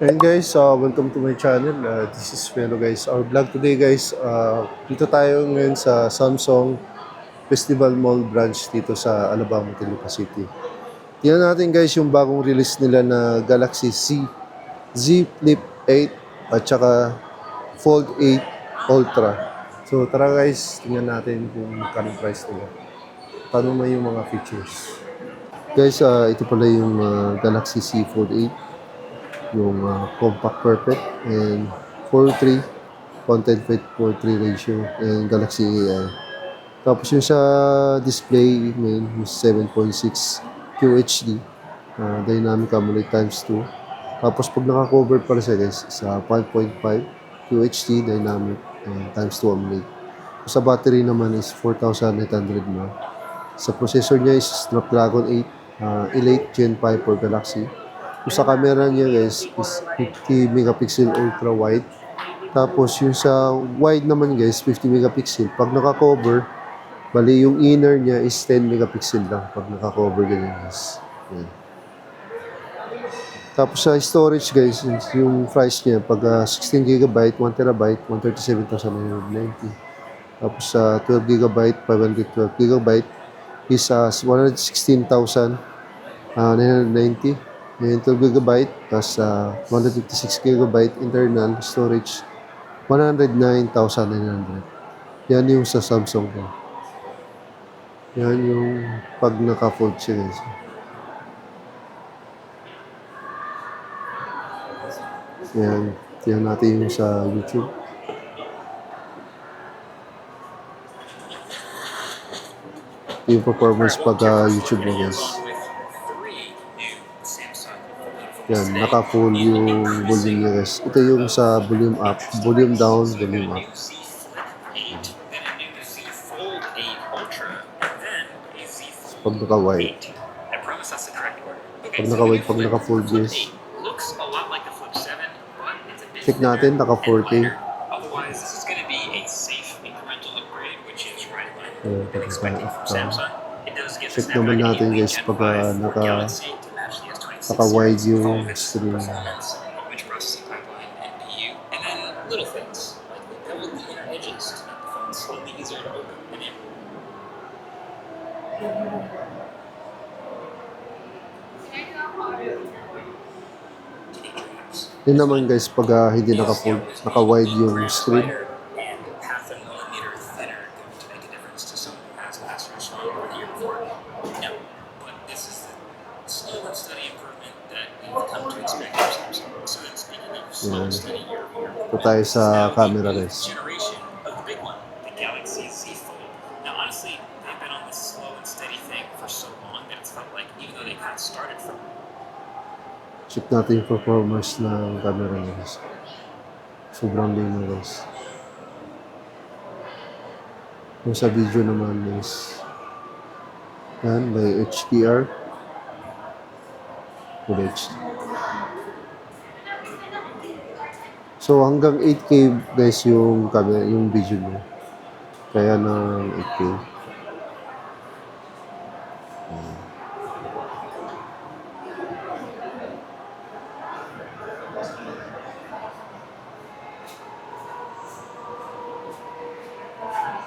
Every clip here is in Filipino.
And guys, welcome to my channel. This is Melo guys. Our vlog today guys, dito tayo ngayon sa Samsung Festival Mall branch dito sa Alabang, Tilipa City. Tingnan natin guys yung bagong release nila na Galaxy Z Flip 8 at saka Fold 8 Ultra. So tara guys, tingnan natin kung magkano price nila. Tanong mo yung mga features. Guys, ito pala yung Galaxy Z Fold 8. Yung compact perfect and 4:3 content weight 4:3 ratio and Galaxy AI. Tapos yung sa display main yung 7.6 QHD dynamic AMOLED times 2. Tapos pag naka-cover pala siya guys sa 5.5 QHD dynamic and times 2 AMOLED. Sa battery naman is 4,800 mAh. Sa processor niya is Snapdragon 8 Elite Gen 5 for Galaxy. Yung sa camera niya guys is 50 megapixel ultra wide. Tapos yung sa wide naman guys 50 megapixel. Pag naka-cover, bali yung inner niya is 10 megapixel lang pag naka-cover ganyan guys. Yan. Tapos sa storage guys, yung price niya pag 16 GB, 1 TB, 137,990. Tapos sa 12 GB, 512 GB is 116,990. And 12 GB plus 156 GB internal storage 109,900. Yan yung sa Samsung ko. Yan yung pag naka-fold siya guys. Yan. Tingnan natin yung sa YouTube. Yung performance pag YouTube mo guys. Yan, naka-full yung volume niya guys. Ito yung sa volume up, volume down, volume up. Pag naka-wide. Pag naka-wide, pag naka-full guys. Check natin, naka-4K. Check naman natin guys pag naka-wide yung screen. Yun naman guys pag hindi naka-full, naka-wide yung screen. Yan. Ito tayo sa camera guys. Check natin yung performance ng camera niya guys. Sobrang lino guys. Yung sa video naman is yan, may HDR. Full HD. So hanggang 8K guys yung camera, yung video niya. Kaya ng 8K.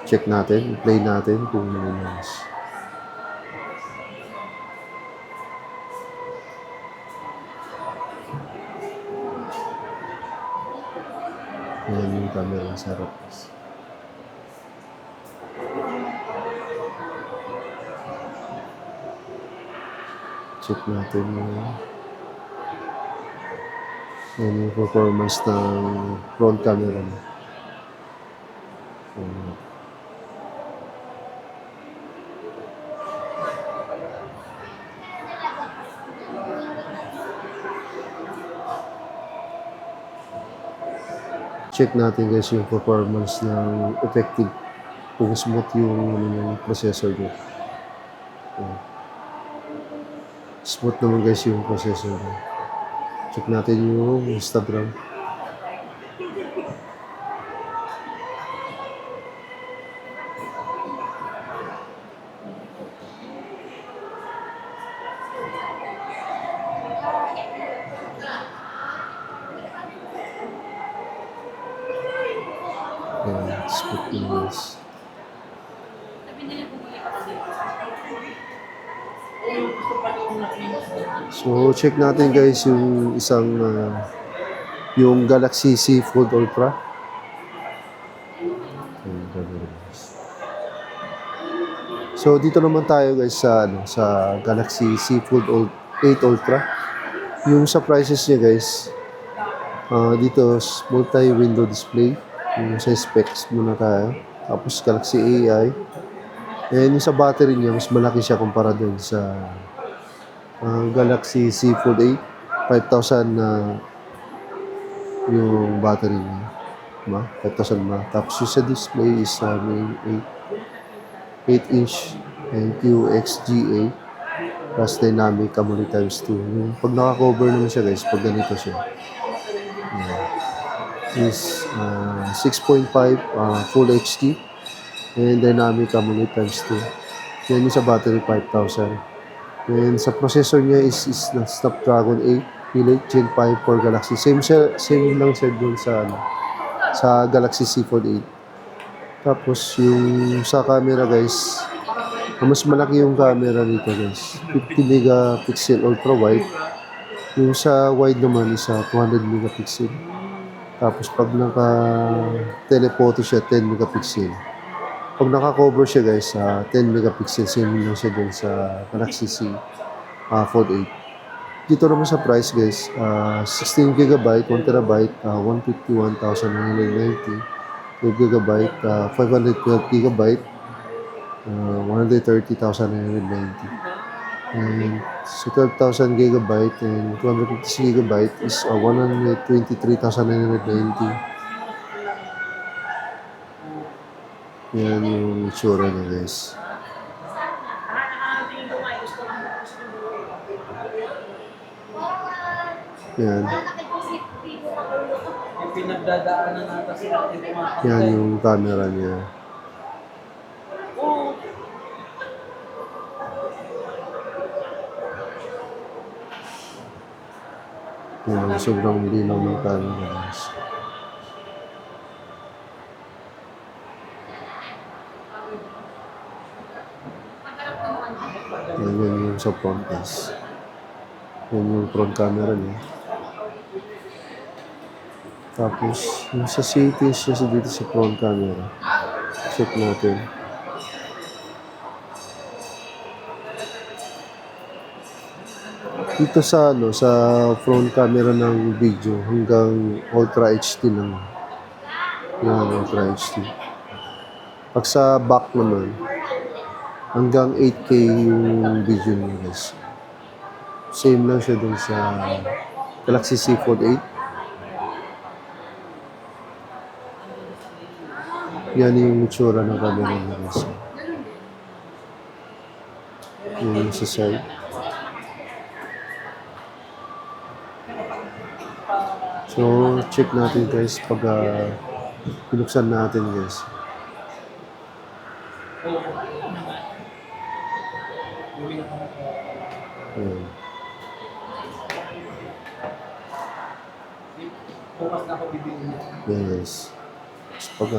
Check natin, play natin kung mas. Yan yung camera sa harap. Check natin yung performance ng front camera mo. Check natin guys yung performance ng effective kung smooth yung processor nyo. Smooth naman guys yung processor nyo. Check natin yung Instagram. Split guys. So, check natin guys yung isang yung Galaxy Z Fold Ultra. Ayan, camera guys. So, dito naman tayo guys sa Galaxy Z Fold 8 Ultra. Yung sa prices niya guys, dito multi-window display. Yung sa specs muna tayo. Tapos Galaxy AI. And yung sa battery niya, mas malaki siya kumpara dun sa Galaxy Z Fold 8. 5,000 na yung battery niya. 5,000 na. Tapos yung sa display is may 8-inch and QXGA plus dynamic AMOLED times 2. Yung pag naka-cover naman siya guys, pag ganito siya. Is 6.5 Full HD and dynamic AMOLED times 2. Yan yung sa battery 5,000. And sa processor niya is na Snapdragon 8 Elite Gen 5 for Galaxy. Same lang siya dun sa Galaxy Z Fold 8. Tapos yung sa camera guys, mas malaki yung camera nito guys. 50 megapixel ultra wide. Yung sa wide naman is 200 megapixel. Tapos pag naka-telephoto siya, 10 megapixel. Pag naka-cover siya guys, 10 megapixel. Same lang siya dun sa Galaxy Z Fold 8. Dito naman sa price guys, 16 GB, 1 TB, 151,990. 2 GB, 512 GB, 130,990. And so 12,000 GB and 256 GB is 123,990. Yan yung itsura niya guys. Yan. Pinagdadaanan natin sila yung mga Yan yung camera niya. Yan, sobrang linaw ng camera guys. Yan yung sa front guys. Yan yung front camera niya. Tapos, yung sa settings niya dito sa front camera. Check natin. Dito sa front camera ng video hanggang Ultra HD lang. Yan, Ultra HD. Pag sa back naman, hanggang 8K yung video niya guys. Same lang siya dun sa Galaxy Z Fold 8. Yan yung itsura ng camera niya guys. Yan yung sa side. So, check natin guys pag pinuksan natin guys. Ayan. bukas na ako bibili. Yan guys. Pag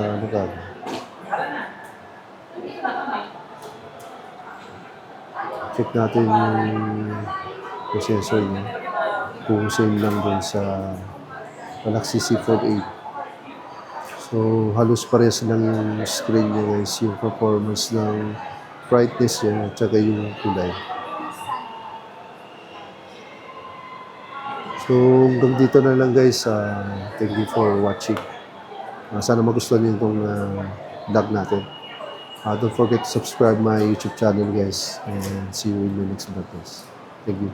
check natin yung processor niya kung same lang dun sa Galaxy Z Fold 8. So halos parehas lang yung screen niya guys, yung performance ng brightness niya at saka yung kulay. So hanggang dito na lang guys. Thank you for watching. Sana magustuhan niyo itong vlog natin. Don't forget to subscribe my YouTube channel guys, and see you in the next vlog guys. Thank you.